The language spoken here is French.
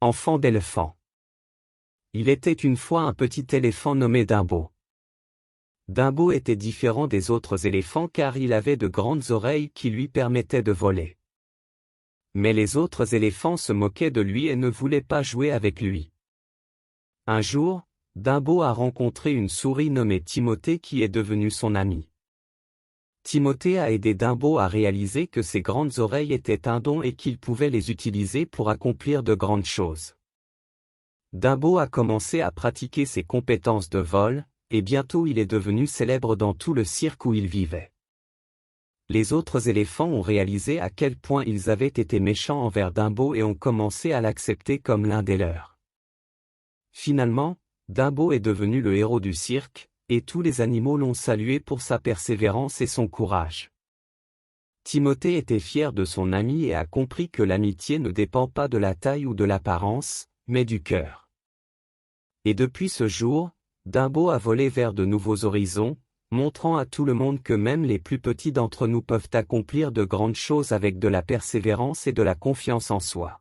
Enfant d'éléphant. Il était une fois un petit éléphant nommé Dumbo. Dumbo était différent des autres éléphants car il avait de grandes oreilles qui lui permettaient de voler. Mais les autres éléphants se moquaient de lui et ne voulaient pas jouer avec lui. Un jour, Dumbo a rencontré une souris nommée Timothée qui est devenue son amie. Timothée a aidé Dumbo à réaliser que ses grandes oreilles étaient un don et qu'il pouvait les utiliser pour accomplir de grandes choses. Dumbo a commencé à pratiquer ses compétences de vol, et bientôt il est devenu célèbre dans tout le cirque où il vivait. Les autres éléphants ont réalisé à quel point ils avaient été méchants envers Dumbo et ont commencé à l'accepter comme l'un des leurs. Finalement, Dumbo est devenu le héros du cirque, et tous les animaux l'ont salué pour sa persévérance et son courage. Timothée était fier de son ami et a compris que l'amitié ne dépend pas de la taille ou de l'apparence, mais du cœur. Et depuis ce jour, Dumbo a volé vers de nouveaux horizons, montrant à tout le monde que même les plus petits d'entre nous peuvent accomplir de grandes choses avec de la persévérance et de la confiance en soi.